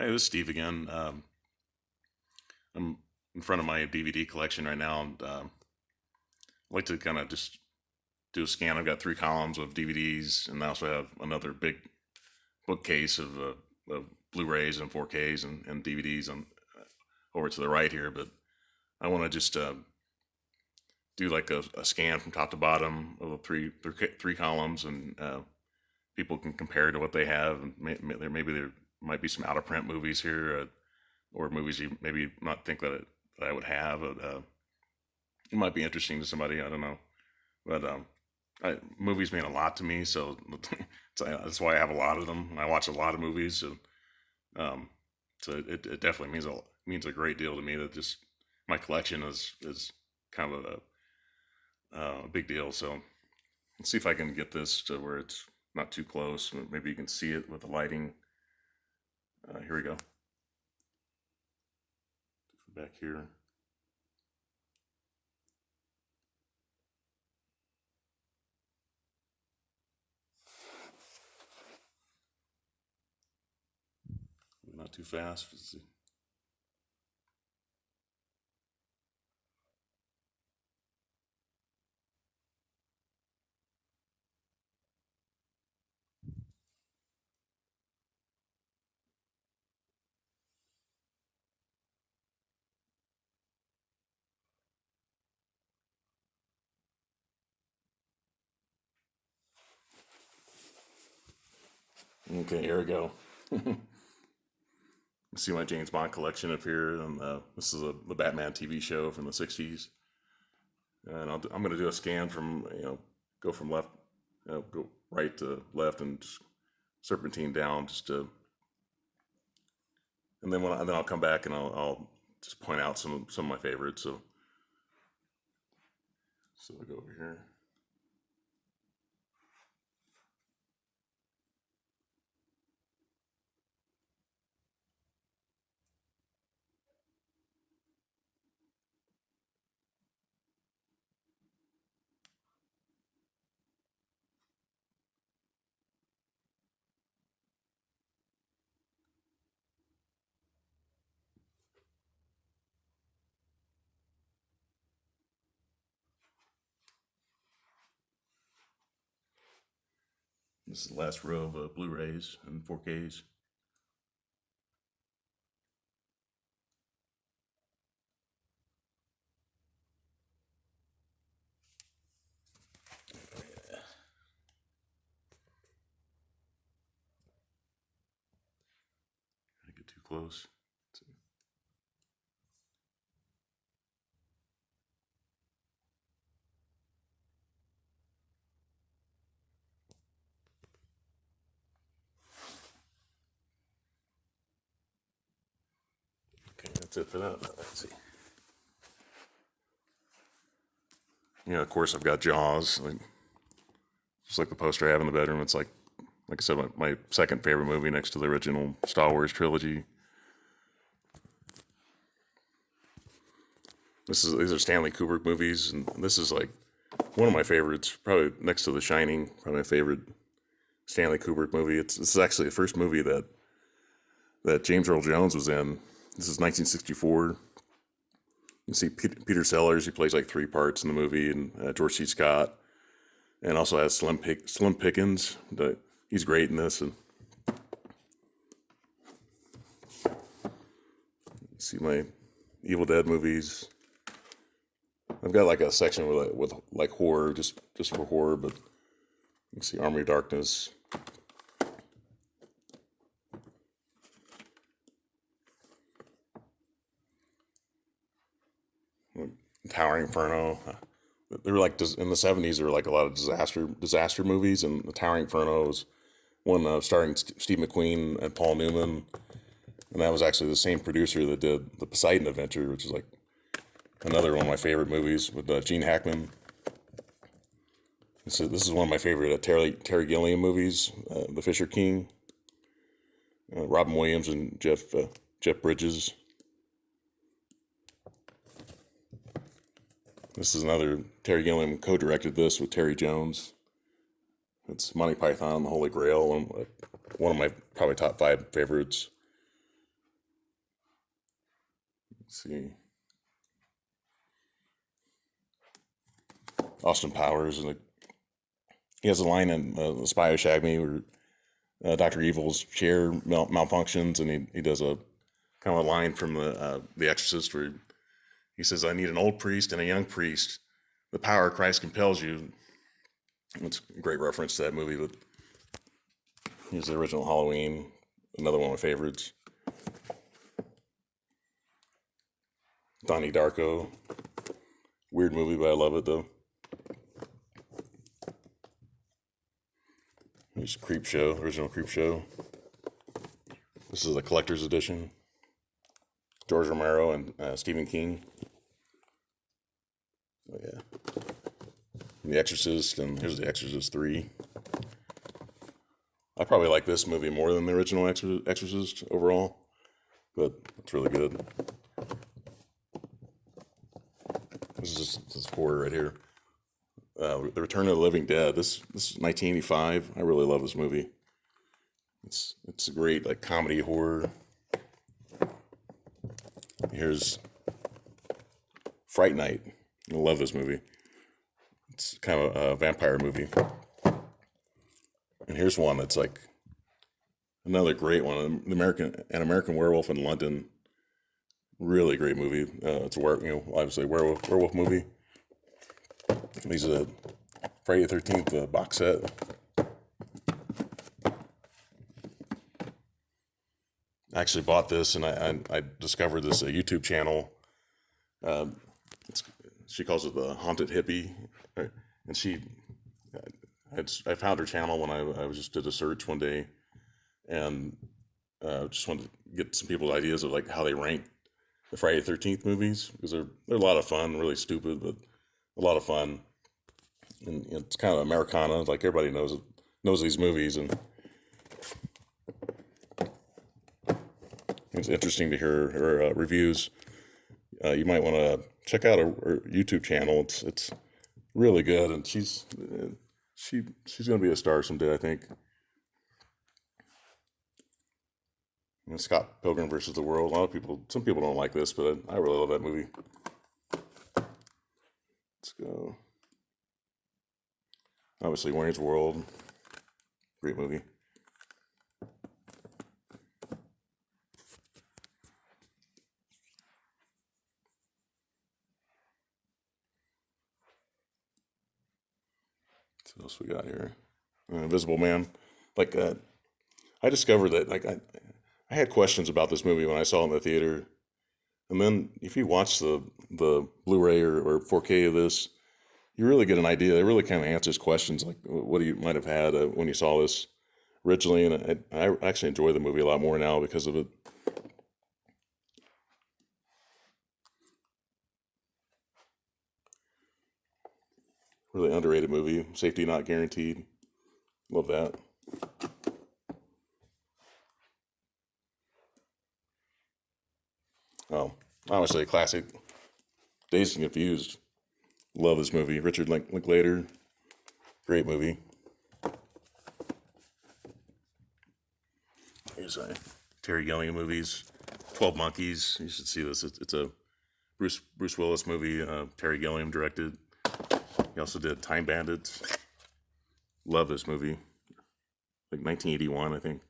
Hey, this is Steve again. I'm in front of my DVD collection right now, and I'd like to kind of just do a scan. I've got three columns of DVDs, and I also have another big bookcase of Blu-rays and 4Ks and DVDs on over to the right here. But I want to just do like a scan from top to bottom of the three columns, and people can compare to what they have. And maybe there might be some out of print movies here, or movies you maybe not think that I would have. It might be interesting to somebody. I don't know, but movies mean a lot to me, so that's why I have a lot of them. I watch a lot of movies, um, so it definitely means a great deal to me. That just my collection is kind of a big deal. So let's see if I can get this to where it's not too close. Maybe you can see it with the lighting. Here we go. Back here. Not too fast. Let's see. Okay, here we go. See my James Bond collection up here, and this is the Batman TV show from the '60s. And I'm going to do a scan from go from left, go right to left, and just serpentine down, just to, and then I'll come back and I'll just point out some of my favorites. So we go over here. This is the last row of Blu-rays and 4Ks. I get too close. Okay, that's it for that. Let's see. Yeah, of course I've got Jaws. Just like the poster I have in the bedroom. It's like I said, my second favorite movie next to the original Star Wars trilogy. These are Stanley Kubrick movies, and this is like one of my favorites, probably next to The Shining, probably my favorite Stanley Kubrick movie. This is actually the first movie that James Earl Jones was in. This is 1964. You see Peter Sellers, he plays like three parts in the movie, and George C. Scott, and also has Slim Pickens. He's great in this. And see my Evil Dead movies. I've got like a section with like horror, just for horror, but you can see Army of Darkness. Towering Inferno. They were like in the '70s. There were like a lot of disaster movies, and the Towering Inferno was one starring Steve McQueen and Paul Newman, and that was actually the same producer that did the Poseidon Adventure, which is like another one of my favorite movies with Gene Hackman. This is one of my favorite Terry Gilliam movies, The Fisher King. Robin Williams and Jeff Bridges. This is another Terry Gilliam co-directed this with Terry Jones. It's Monty Python and the Holy Grail, and one of my probably top five favorites. Let's see. Austin Powers, and he has a line in The Spy Who Shagged Me where Dr. Evil's chair malfunctions, and he does a kind of a line from the Exorcist where he says, "I need an old priest and a young priest. The power of Christ compels you." It's a great reference to that movie, but here's the original Halloween, another one of my favorites. Donnie Darko. Weird movie, but I love it though. Here's Creep Show, original Creep Show. This is the collector's edition. George Romero and Stephen King. Oh yeah. The Exorcist, and here's The Exorcist 3. I probably like this movie more than the original Exorcist overall, but it's really good. This is this horror right here. The Return of the Living Dead. This is 1985. I really love this movie. It's a great like comedy horror. Here's Fright Night. I love this movie. It's kind of a vampire movie. And here's one that's like another great one. An American Werewolf in London. Really great movie. It's a obviously werewolf movie. These are Friday the 13th box set. I actually bought this, and I discovered this YouTube channel. She calls it the Haunted Hippie, and I found her channel when I was just did a search one day, and just wanted to get some people's ideas of like how they rank the Friday the 13th movies, because they're a lot of fun, really stupid, but a lot of fun, and it's kind of Americana, like everybody knows these movies, and it's interesting to hear her reviews. You might want to check out her YouTube channel. It's really good, and she's going to be a star someday, I think. And Scott Pilgrim versus the World. Some people don't like this, but I really love that movie. Let's go. Obviously, Wayne's World. Great movie. What else we got here? Invisible Man. Like, I discovered that like I had questions about this movie when I saw it in the theater, and then if you watch the Blu-ray or 4K of this, you really get an idea. It really kind of answers questions like what you might have had when you saw this originally, and I actually enjoy the movie a lot more now because of it. Really underrated movie. Safety Not Guaranteed. Love that. Oh, obviously a classic. Dazed and Confused. Love this movie. Richard Linklater. Great movie. Here's Terry Gilliam movies. 12 Monkeys. You should see this. It's a Bruce Willis movie. Terry Gilliam directed. He also did Time Bandits. Love this movie. Like 1981, I think.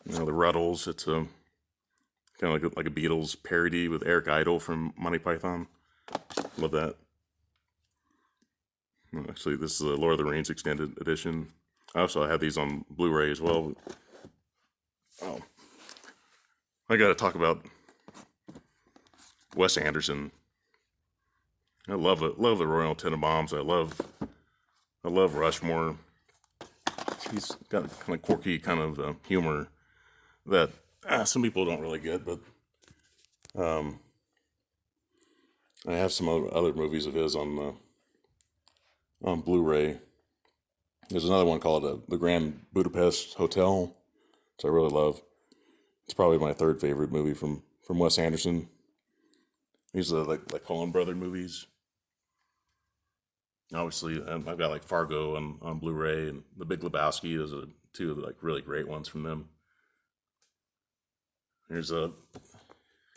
The Ruddles. It's a kind of like a Beatles parody with Eric Idle from Monty Python. Love that. Actually, this is the Lord of the Rings extended edition. I also have these on Blu-ray as well. Oh, I got to talk about Wes Anderson. I love it. Love the Royal Tenenbaums. I love Rushmore. He's got kind of quirky kind of humor that some people don't really get, but I have some other movies of his on Blu-ray. There's another one called The Grand Budapest Hotel, which I really love. It's probably my third favorite movie from Wes Anderson. These are like Coen Brother movies. Obviously, I've got like Fargo on Blu-ray and The Big Lebowski. Those are two of the like really great ones from them. Here's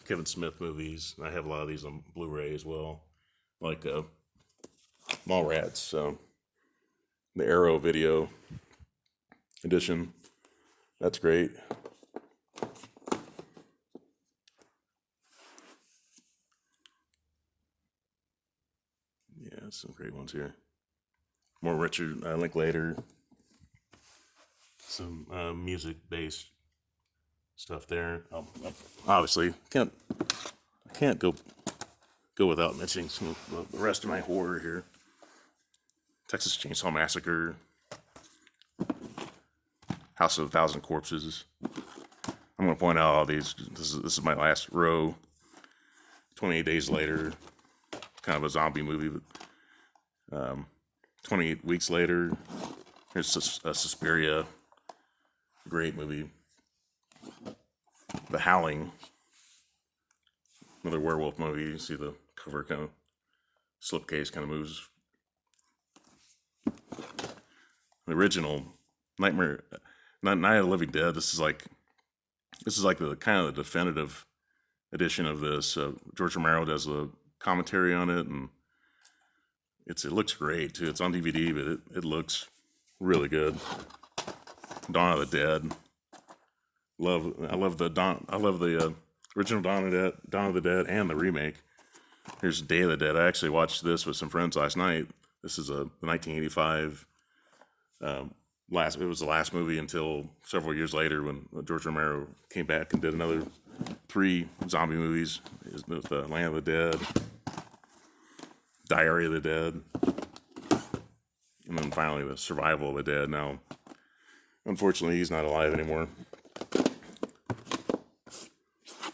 Kevin Smith movies. I have a lot of these on Blu-ray as well, like Mallrats, the Arrow video edition. That's great. Yeah, some great ones here. More Richard Linklater. Some music-based stuff there. Obviously, I can't go without mentioning some of the rest of my horror here. Texas Chainsaw Massacre, House of a Thousand Corpses. I'm going to point out all these. This is my last row. 28 Days Later, kind of a zombie movie, but 28 Weeks Later. Here's Suspiria, great movie. The Howling, another werewolf movie. You see the cover kind of slipcase kind of moves. The original Night of the Living Dead. This is like the kind of the definitive edition of this. George Romero does a commentary on it, and it looks great too. It's on DVD, but it looks really good. Dawn of the Dead. I love the original Dawn of the Dead and the remake. Here's Day of the Dead. I actually watched this with some friends last night. This is a 1985. It was the last movie until several years later when George Romero came back and did another 3 zombie movies. The Land of the Dead, Diary of the Dead, and then finally the Survival of the Dead. Now, unfortunately, he's not alive anymore.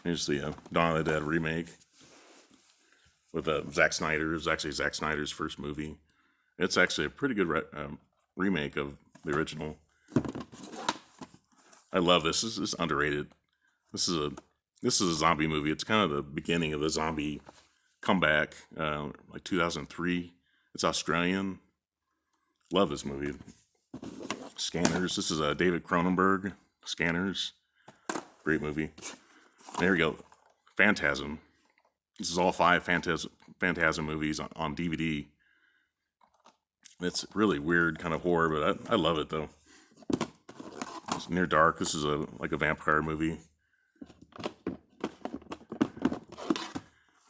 Here's the Dawn of the Dead remake with Zack Snyder. It was actually Zack Snyder's first movie. It's actually a pretty good remake of the original. I love this. This is underrated. This is a zombie movie. It's kind of the beginning of the zombie comeback, like 2003. It's Australian. Love this movie. Scanners. This is David Cronenberg. Scanners. Great movie. There we go. Phantasm. This is all 5 Phantasm movies on DVD. It's really weird kind of horror, but I love it though. It's Near Dark. This is like a vampire movie.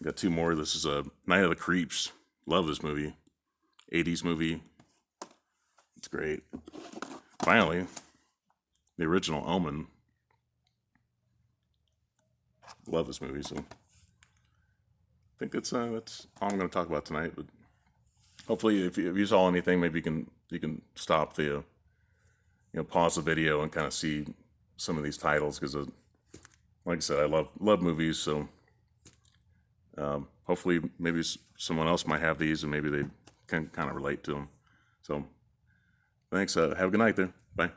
Got 2 more. This is Night of the Creeps. Love this movie. 80s movie. It's great. Finally, the original Omen. Love this movie. So I think that's all I'm going to talk about tonight. But hopefully, if you saw anything, maybe you can stop the pause the video and kind of see some of these titles, because like I said, I love movies. So hopefully, maybe someone else might have these and maybe they can kind of relate to them. So thanks. Have a good night there. Bye.